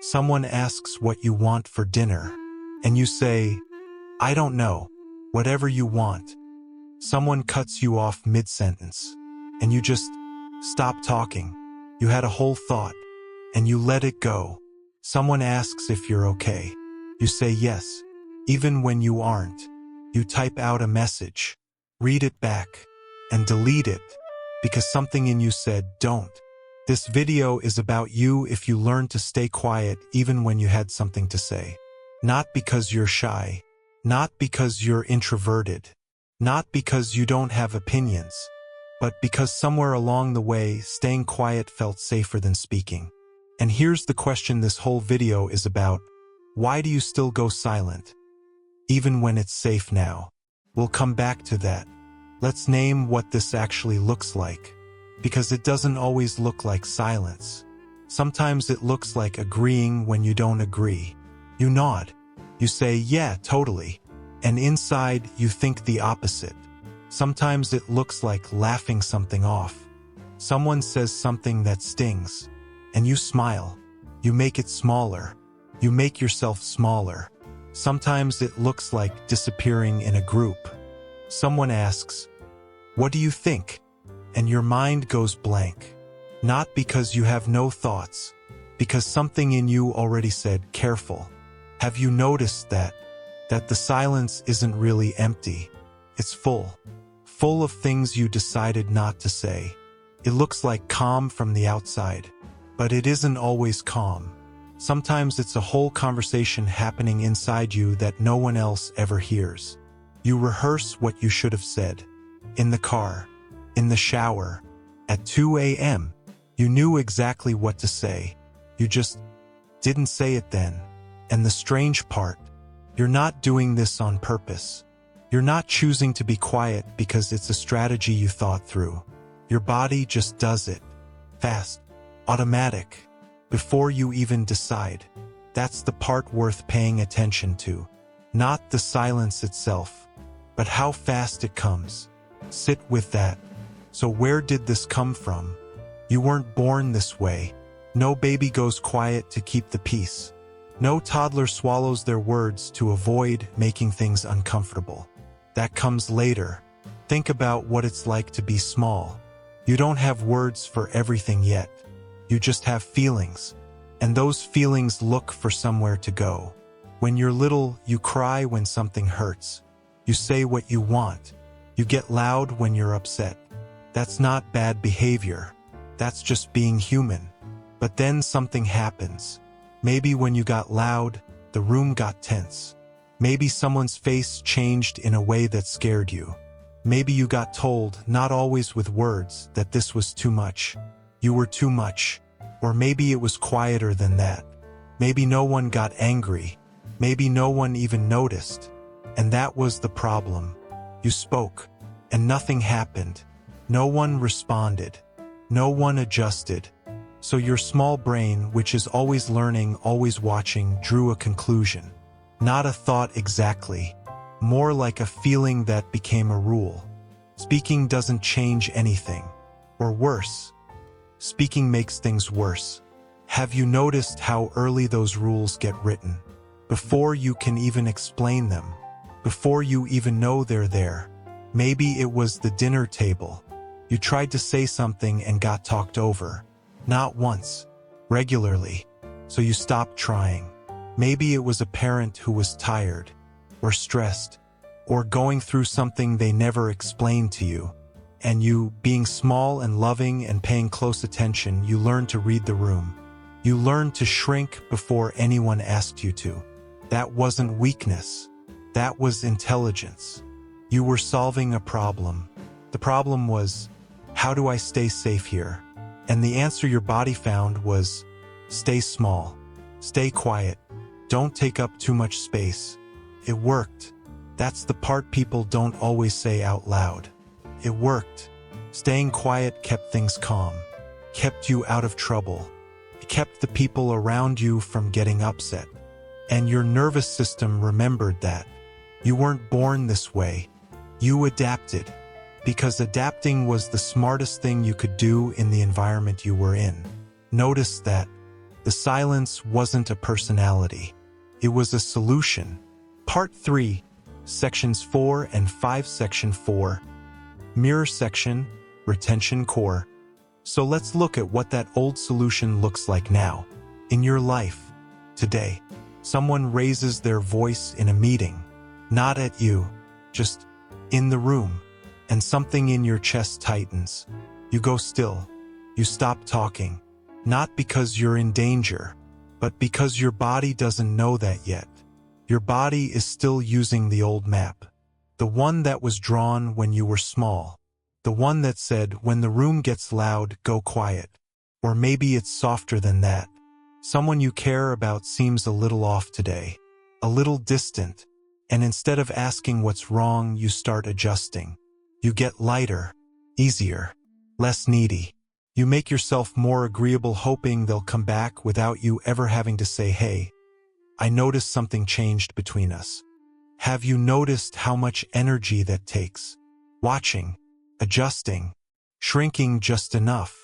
Someone asks what you want for dinner, and you say, "I don't know, whatever you want." Someone cuts you off mid-sentence, and you just stop talking. You had a whole thought, and you let it go. Someone asks if you're okay. You say yes, even when you aren't. You type out a message, read it back, and delete it, because something in you said, "Don't." This video is about you if you learn to stay quiet even when you had something to say. Not because you're shy, not because you're introverted, not because you don't have opinions, but because somewhere along the way, staying quiet felt safer than speaking. And here's the question this whole video is about. Why do you still go silent, even when it's safe now? We'll come back to that. Let's name what this actually looks like, because it doesn't always look like silence. Sometimes it looks like agreeing when you don't agree. You nod. You say, "Yeah, totally." And inside, you think the opposite. Sometimes it looks like laughing something off. Someone says something that stings, and you smile. You make it smaller. You make yourself smaller. Sometimes it looks like disappearing in a group. Someone asks, "What do you think?" And your mind goes blank. Not because you have no thoughts, because something in you already said, "Careful." Have you noticed that the silence isn't really empty? It's full of things you decided not to say. It looks like calm from the outside, but it isn't always calm. Sometimes it's a whole conversation happening inside you that no one else ever hears. You rehearse what you should have said. In the car, in the shower, at 2 a.m. You knew exactly what to say. You just didn't say it then. And the strange part, you're not doing this on purpose. You're not choosing to be quiet because it's a strategy you thought through. Your body just does it. Fast. Automatic. Before you even decide. That's the part worth paying attention to. Not the silence itself, but how fast it comes. Sit with that. So where did this come from? You weren't born this way. No baby goes quiet to keep the peace. No toddler swallows their words to avoid making things uncomfortable. That comes later. Think about what it's like to be small. You don't have words for everything yet. You just have feelings. And those feelings look for somewhere to go. When you're little, you cry when something hurts. You say what you want. You get loud when you're upset. That's not bad behavior. That's just being human. But then something happens. Maybe when you got loud, the room got tense. Maybe someone's face changed in a way that scared you. Maybe you got told, not always with words, that this was too much. You were too much. Or maybe it was quieter than that. Maybe no one got angry. Maybe no one even noticed. And that was the problem. You spoke, and nothing happened. No one responded. No one adjusted. So your small brain, which is always learning, always watching, drew a conclusion. Not a thought exactly. More like a feeling that became a rule. Speaking doesn't change anything. Or worse, speaking makes things worse. Have you noticed how early those rules get written? Before you can even explain them. Before you even know they're there. Maybe it was the dinner table. You tried to say something and got talked over. Not once. Regularly. So you stopped trying. Maybe it was a parent who was tired, or stressed, or going through something they never explained to you. And you, being small and loving and paying close attention, you learned to read the room. You learned to shrink before anyone asked you to. That wasn't weakness. That was intelligence. You were solving a problem. The problem was, how do I stay safe here? And the answer your body found was, stay small. Stay quiet. Don't take up too much space. It worked. That's the part people don't always say out loud. It worked. Staying quiet kept things calm. Kept you out of trouble. It kept the people around you from getting upset. And your nervous system remembered that. You weren't born this way. You adapted. Because adapting was the smartest thing you could do in the environment you were in. Notice that. The silence wasn't a personality. It was a solution. Part 3, Sections 4 and 5. Section 4. Mirror section, retention core. So let's look at what that old solution looks like now. In your life, today, someone raises their voice in a meeting. Not at you, just in the room. And something in your chest tightens. You go still. You stop talking. Not because you're in danger, but because your body doesn't know that yet. Your body is still using the old map. The one that was drawn when you were small. The one that said, when the room gets loud, go quiet. Or maybe it's softer than that. Someone you care about seems a little off today. A little distant. And instead of asking what's wrong, you start adjusting. You get lighter, easier, less needy. You make yourself more agreeable, hoping they'll come back without you ever having to say, hey, I noticed something changed between us. Have you noticed how much energy that takes? Watching, adjusting, shrinking just enough,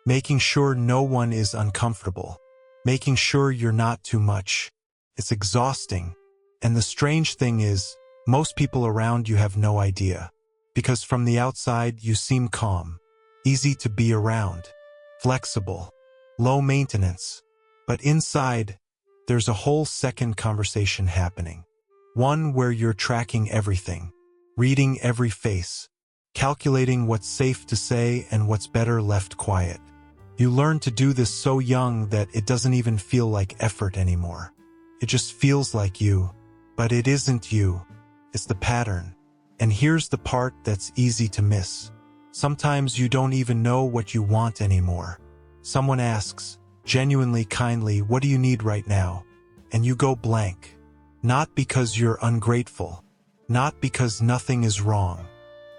making sure no one is uncomfortable, making sure you're not too much. It's exhausting. And the strange thing is, most people around you have no idea. Because from the outside, you seem calm, easy to be around, flexible, low maintenance. But inside, there's a whole second conversation happening. One where you're tracking everything, reading every face, calculating what's safe to say and what's better left quiet. You learn to do this so young that it doesn't even feel like effort anymore. It just feels like you. But it isn't you. It's the pattern. And here's the part that's easy to miss. Sometimes you don't even know what you want anymore. Someone asks, genuinely kindly, what do you need right now? And you go blank. Not because you're ungrateful. Not because nothing is wrong.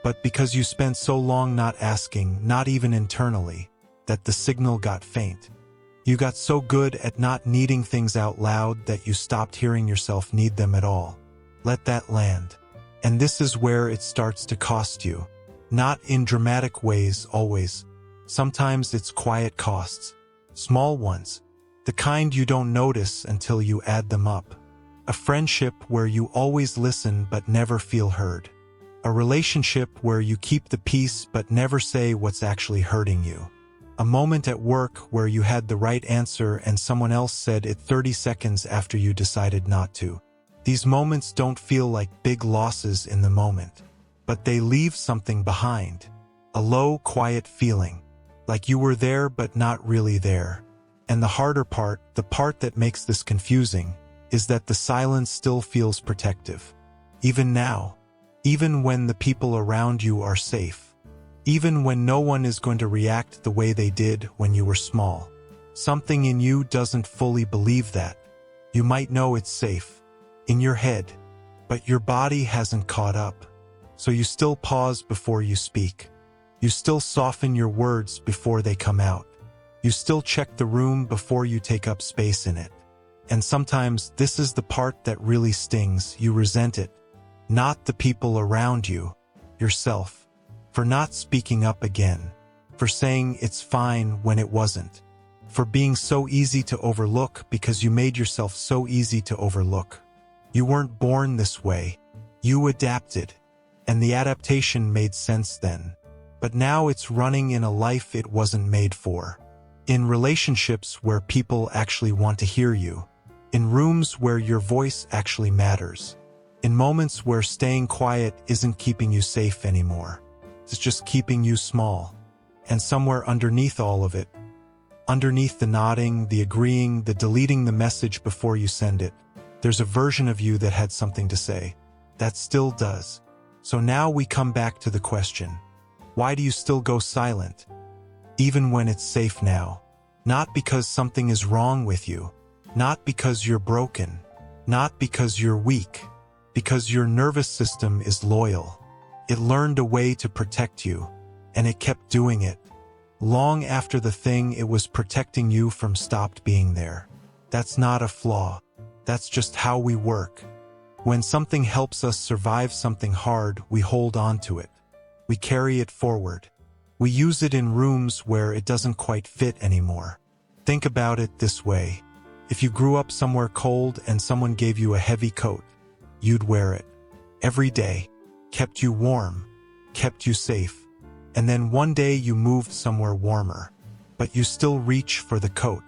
But because you spent so long not asking, not even internally, that the signal got faint. You got so good at not needing things out loud that you stopped hearing yourself need them at all. Let that land. And this is where it starts to cost you. Not in dramatic ways, always. Sometimes it's quiet costs. Small ones. The kind you don't notice until you add them up. A friendship where you always listen but never feel heard. A relationship where you keep the peace but never say what's actually hurting you. A moment at work where you had the right answer and someone else said it 30 seconds after you decided not to. These moments don't feel like big losses in the moment, but they leave something behind. A low, quiet feeling, like you were there but not really there. And the harder part, the part that makes this confusing, is that the silence still feels protective. Even now, even when the people around you are safe, even when no one is going to react the way they did when you were small. Something in you doesn't fully believe that. You might know it's safe in your head, but your body hasn't caught up. So you still pause before you speak. You still soften your words before they come out. You still check the room before you take up space in it. And sometimes this is the part that really stings. You resent it. Not the people around you, yourself, for not speaking up again, for saying it's fine when it wasn't, for being so easy to overlook because you made yourself so easy to overlook. You weren't born this way. You adapted, and the adaptation made sense then. But now it's running in a life it wasn't made for. In relationships where people actually want to hear you. In rooms where your voice actually matters. In moments where staying quiet isn't keeping you safe anymore. It's just keeping you small. And somewhere underneath all of it, underneath the nodding, the agreeing, the deleting the message before you send it, there's a version of you that had something to say. That still does. So now we come back to the question. Why do you still go silent? Even when it's safe now. Not because something is wrong with you. Not because you're broken. Not because you're weak. Because your nervous system is loyal. It learned a way to protect you. And it kept doing it. Long after the thing it was protecting you from stopped being there. That's not a flaw. That's just how we work. When something helps us survive something hard, we hold on to it. We carry it forward. We use it in rooms where it doesn't quite fit anymore. Think about it this way. If you grew up somewhere cold and someone gave you a heavy coat, you'd wear it every day, kept you warm, kept you safe. And then one day you moved somewhere warmer, but you still reach for the coat.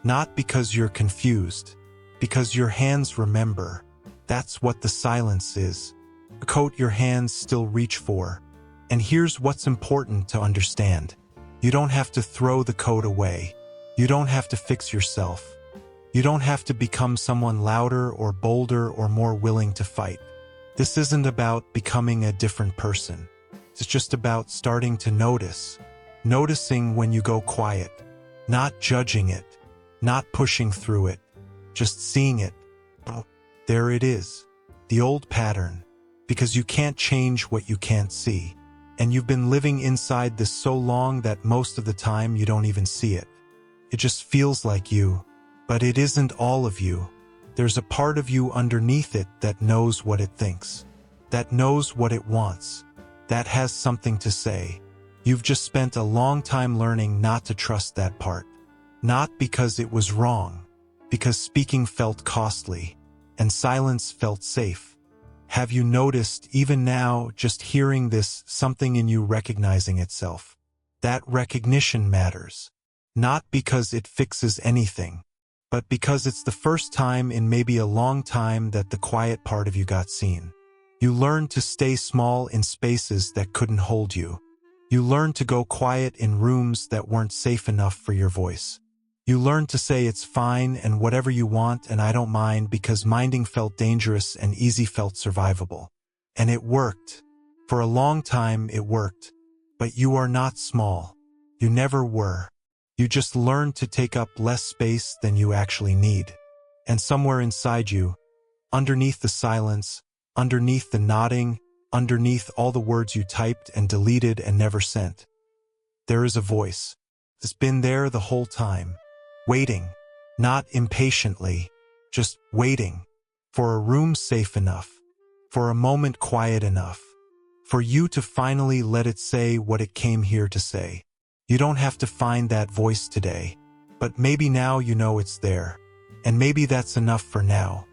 Not because you're confused, because your hands remember. That's what the silence is. A coat your hands still reach for. And here's what's important to understand. You don't have to throw the coat away. You don't have to fix yourself. You don't have to become someone louder or bolder or more willing to fight. This isn't about becoming a different person. It's just about starting to notice. Noticing when you go quiet. Not judging it. Not pushing through it. Just seeing it. Oh, there it is. The old pattern. Because you can't change what you can't see. And you've been living inside this so long that most of the time you don't even see it. It just feels like you. But it isn't all of you. There's a part of you underneath it that knows what it thinks. That knows what it wants. That has something to say. You've just spent a long time learning not to trust that part. Not because it was wrong. Because speaking felt costly. And silence felt safe. Have you noticed, even now, just hearing this, something in you recognizing itself? That recognition matters. Not because it fixes anything, but because it's the first time in maybe a long time that the quiet part of you got seen. You learned to stay small in spaces that couldn't hold you. You learned to go quiet in rooms that weren't safe enough for your voice. You learned to say it's fine and whatever you want and I don't mind because minding felt dangerous and easy felt survivable. And it worked. For a long time it worked. But you are not small. You never were. You just learned to take up less space than you actually need. And somewhere inside you, underneath the silence, underneath the nodding, underneath all the words you typed and deleted and never sent, there is a voice that's been there the whole time. Waiting, not impatiently, just waiting, for a room safe enough, for a moment quiet enough, for you to finally let it say what it came here to say. You don't have to find that voice today, but maybe now you know it's there, and maybe that's enough for now.